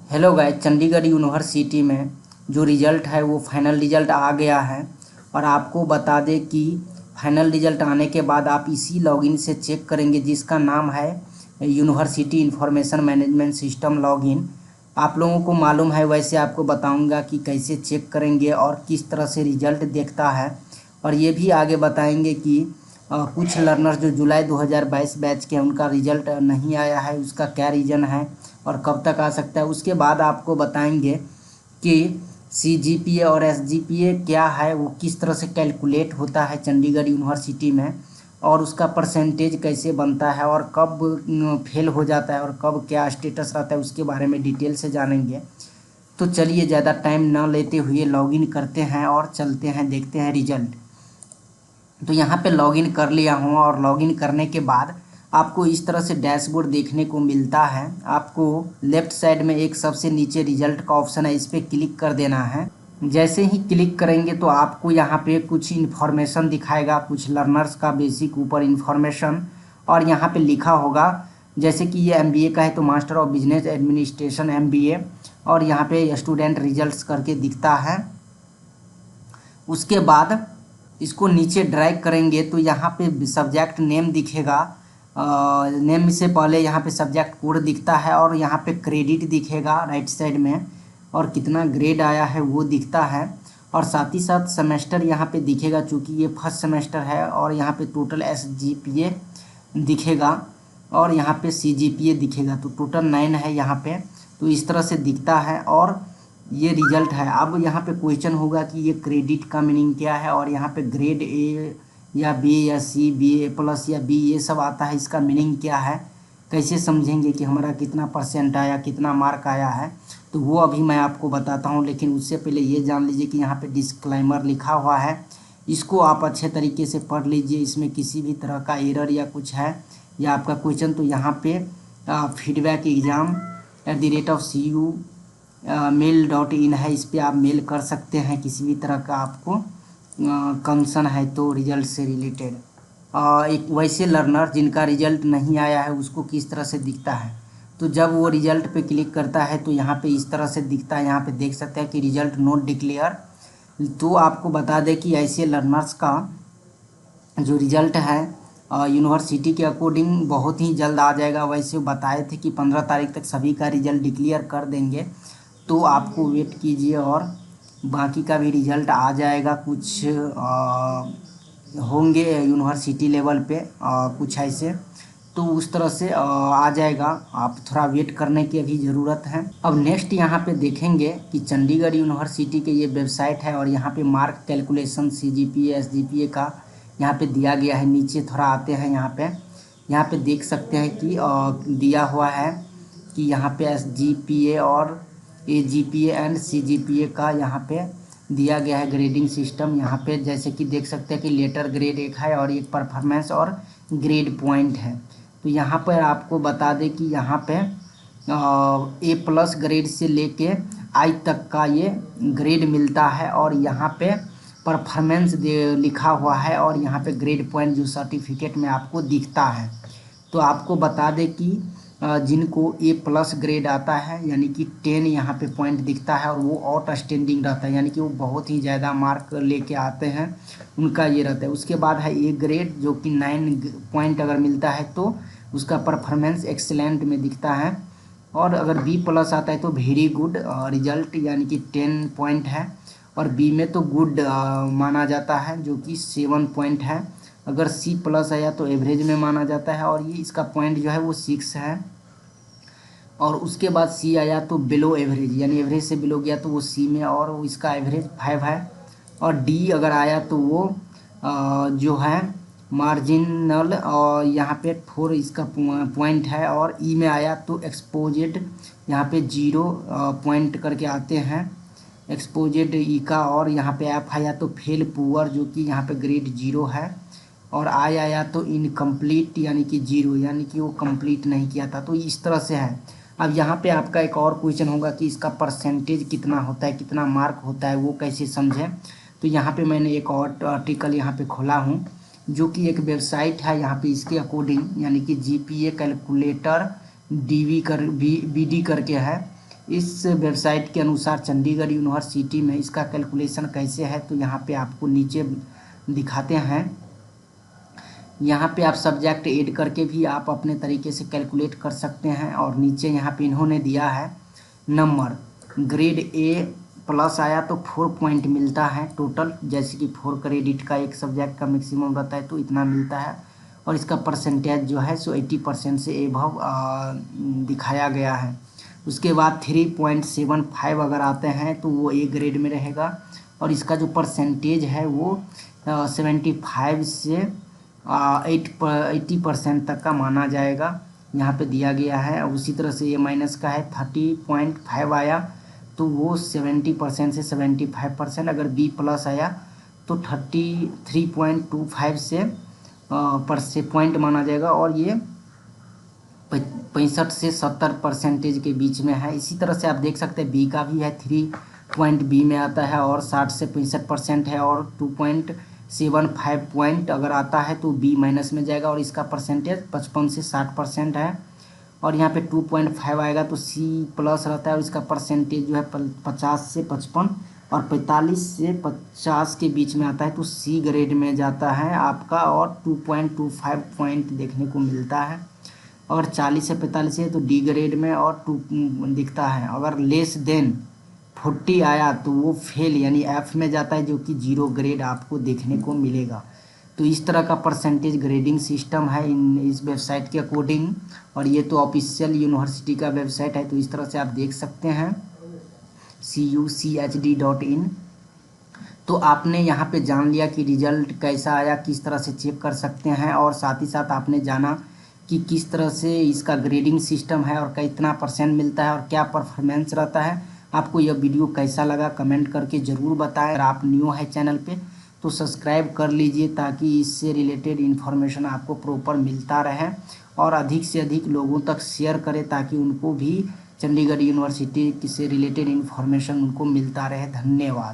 Hello guys, Chandigarh university में जो result है वो फाइनल रिज़ल्ट आ गया है। और आपको बता दें कि फाइनल रिज़ल्ट आने के बाद आप इसी लॉगिन से चेक करेंगे जिसका नाम है university information management system login. आप लोगों को मालूम है, वैसे आपको बताऊंगा कि कैसे चेक करेंगे और किस तरह से रिज़ल्ट देखता है। और ये भी आगे बताएंगे कि कुछ लर्नर्स जो जुलाई 2022 बैच के हैं उनका रिज़ल्ट नहीं आया है, उसका क्या रीज़न है और कब तक आ सकता है। उसके बाद आपको बताएंगे कि सीजीपीए और एसजीपीए क्या है, वो किस तरह से कैलकुलेट होता है चंडीगढ़ यूनिवर्सिटी में, और उसका परसेंटेज कैसे बनता है और कब फेल हो जाता है और कब क्या स्टेटस रहता है, उसके बारे में डिटेल से जानेंगे। तो चलिए ज़्यादा टाइम ना लेते हुए लॉगिन करते हैं और चलते हैं, देखते हैं रिजल्ट। तो यहाँ पे लॉगिन कर लिया हूँ और लॉगिन करने के बाद आपको इस तरह से डैशबोर्ड देखने को मिलता है। आपको लेफ्ट साइड में एक सबसे नीचे रिजल्ट का ऑप्शन है, इस पर क्लिक कर देना है। जैसे ही क्लिक करेंगे तो आपको यहाँ पे कुछ इन्फॉर्मेशन दिखाएगा, कुछ लर्नर्स का बेसिक ऊपर इन्फॉर्मेशन, और यहाँ पे लिखा होगा जैसे कि ये एमबीए का है तो master of business administration MBA, और यहाँ पे स्टूडेंट रिजल्ट्स करके दिखता है। उसके बाद इसको नीचे ड्रैग करेंगे तो यहाँ पे सब्जेक्ट नेम दिखेगा। नेम से पहले यहाँ पे सब्जेक्ट कोड दिखता है और यहाँ पे क्रेडिट दिखेगा राइट साइड में, और कितना ग्रेड आया है वो दिखता है। और साथ ही साथ सेमेस्टर यहाँ पे दिखेगा, चूँकि ये फर्स्ट सेमेस्टर है। और यहाँ पे टोटल एसजीपीए दिखेगा और यहाँ पे सीजीपीए दिखेगा, तो टोटल 9 है यहाँ पे। तो इस तरह से दिखता है और ये रिजल्ट है। अब यहाँ पे क्वेश्चन होगा कि ये क्रेडिट का मीनिंग क्या है, और यहाँ पे ग्रेड ए या बी या सी, बी ए प्लस या बी, ये सब आता है, इसका मीनिंग क्या है, कैसे समझेंगे कि हमारा कितना परसेंट आया, कितना मार्क आया है, तो वो अभी मैं आपको बताता हूँ। लेकिन उससे पहले ये जान लीजिए कि यहाँ पे डिस्क्लेमर लिखा हुआ है, इसको आप अच्छे तरीके से पढ़ लीजिए। इसमें किसी भी तरह का एरर या कुछ है या आपका क्वेश्चन, तो यहाँ पे feedback@CU mail.in है, इस पर आप मेल कर सकते हैं किसी भी तरह का आपको कंसर्न है तो रिजल्ट से रिलेटेड। एक वैसे लर्नर जिनका रिजल्ट नहीं आया है उसको किस तरह से दिखता है, तो जब वो रिजल्ट पे क्लिक करता है तो यहाँ पे इस तरह से दिखता है। यहाँ पे देख सकते हैं कि रिजल्ट नोट डिक्लेयर। तो आपको बता दें कि ऐसे लर्नर्स का जो रिजल्ट है यूनिवर्सिटी के अकॉर्डिंग बहुत ही जल्द आ जाएगा। वैसे बताए थे कि 15 तारीख तक सभी का रिजल्ट डिक्लेयर कर देंगे, तो आपको वेट कीजिए और बाकी का भी रिजल्ट आ जाएगा। कुछ होंगे यूनिवर्सिटी लेवल पे कुछ ऐसे, तो उस तरह से आ जाएगा। आप थोड़ा वेट करने की अभी ज़रूरत है। अब नेक्स्ट यहाँ पे देखेंगे कि चंडीगढ़ यूनिवर्सिटी के ये वेबसाइट है और यहाँ पे मार्क कैलकुलेशन सीजीपीए एसजीपीए का यहाँ पे दिया गया है। नीचे थोड़ा आते हैं, यहाँ पे देख सकते हैं कि दिया हुआ है कि यहाँ पे एसजीपीए और एजीपीए एंड सीजीपीए का यहाँ पे दिया गया है ग्रेडिंग सिस्टम। यहाँ पे जैसे कि देख सकते हैं कि लेटर ग्रेड एक है और एक परफॉर्मेंस और ग्रेड पॉइंट है। तो यहाँ पर आपको बता दें कि यहाँ पे ए प्लस ग्रेड से लेके आई तक का ये ग्रेड मिलता है, और यहाँ पे परफॉर्मेंस लिखा हुआ है, और यहाँ पे ग्रेड पॉइंट जो सर्टिफिकेट में आपको दिखता है। तो आपको बता दें कि जिनको ए प्लस ग्रेड आता है यानी कि 10 यहाँ पे पॉइंट दिखता है, और वो आउटस्टैंडिंग रहता है, यानी कि वो बहुत ही ज़्यादा मार्क लेके आते हैं, उनका ये रहता है। उसके बाद है ए ग्रेड जो कि 9 पॉइंट अगर मिलता है तो उसका परफॉर्मेंस एक्सीलेंट में दिखता है। और अगर बी प्लस आता है तो वेरी गुड रिजल्ट, यानी कि 10 पॉइंट है, और बी में तो गुड माना जाता है जो कि 7 पॉइंट है। अगर सी प्लस आया तो एवरेज में माना जाता है, और ये इसका पॉइंट जो है वो 6 है। और उसके बाद सी आया तो बिलो एवरेज, यानी एवरेज से बिलो गया तो वो सी में, और वो इसका एवरेज 5 है। और डी अगर आया तो वो जो है मार्जिनल, और यहाँ पे 4 इसका पॉइंट है। और ई में आया तो एक्सपोजेड, यहाँ पे 0 पॉइंट करके आते हैं एक्सपोजेड ई का। और यहाँ पे एफ आया तो फेल पुअर, जो कि यहाँ पे ग्रेड 0 है। और आई आया तो इनकम्प्लीट, यानी कि 0, यानी कि वो कंप्लीट नहीं किया था। तो इस तरह से है। अब यहाँ पे आपका एक और क्वेश्चन होगा कि इसका परसेंटेज कितना होता है, कितना मार्क होता है, वो कैसे समझें। तो यहाँ पे मैंने एक और आर्टिकल यहाँ पे खोला हूँ, जो कि एक वेबसाइट है। यहाँ पे इसके अकॉर्डिंग यानी कि जीपीए कैलकुलेटर बीडी करके है। इस वेबसाइट के अनुसार चंडीगढ़ यूनिवर्सिटी में इसका कैलकुलेशन कैसे है, तो यहाँ पे आपको नीचे दिखाते हैं। यहाँ पे आप सब्जेक्ट ऐड करके भी आप अपने तरीके से कैलकुलेट कर सकते हैं। और नीचे यहाँ पे इन्होंने दिया है नंबर, ग्रेड ए प्लस आया तो 4 पॉइंट मिलता है टोटल, जैसे कि 4 क्रेडिट का एक सब्जेक्ट का मैक्सिमम रहता है तो इतना मिलता है। और इसका परसेंटेज जो है सो 80% से एबव दिखाया गया है। उसके बाद 3.75 अगर आते हैं तो वो ए ग्रेड में रहेगा। और इसका जो परसेंटेज है वो 75 से 80% तक का माना जाएगा, यहाँ पे दिया गया है। उसी तरह से ए माइनस का है 30.5 आया तो वो 70% से 75%, अगर बी प्लस आया तो 33.25 से पॉइंट माना जाएगा। और ये 65 से 70% के बीच में है। इसी तरह से आप देख सकते हैं बी का भी है, 3 पॉइंट बी में आता है और 60 से 65% है। और 2.75 पॉइंट अगर आता है तो बी माइनस में जाएगा और इसका परसेंटेज 55 से 60% है। और यहाँ पे 2.5 आएगा तो सी प्लस रहता है और इसका परसेंटेज जो है 50 से 55 और 45 से 50 के बीच में आता है तो सी ग्रेड में जाता है आपका। और 2.25 पॉइंट देखने को मिलता है। अगर 40 से 45 है तो डी ग्रेड में और 2 दिखता है। अगर लेस देन 40 आया तो वो फेल यानी एफ में जाता है, जो कि 0 ग्रेड आपको देखने को मिलेगा। तो इस तरह का परसेंटेज ग्रेडिंग सिस्टम है इस वेबसाइट के अकॉर्डिंग। और ये तो ऑफिशियल यूनिवर्सिटी का वेबसाइट है, तो इस तरह से आप देख सकते हैं cuchd.in। तो आपने यहाँ पे जान लिया कि रिजल्ट कैसा आया, किस तरह से चेक कर सकते हैं। और साथ ही साथ आपने जाना कि किस तरह से इसका ग्रेडिंग सिस्टम है और कितना परसेंट मिलता है और क्या परफॉर्मेंस रहता है। आपको यह वीडियो कैसा लगा कमेंट करके ज़रूर बताएं। अगर आप न्यू है चैनल पे तो सब्सक्राइब कर लीजिए ताकि इससे रिलेटेड इन्फॉर्मेशन आपको प्रॉपर मिलता रहे। और अधिक से अधिक लोगों तक शेयर करें ताकि उनको भी चंडीगढ़ यूनिवर्सिटी से रिलेटेड इन्फॉर्मेशन उनको मिलता रहे। धन्यवाद।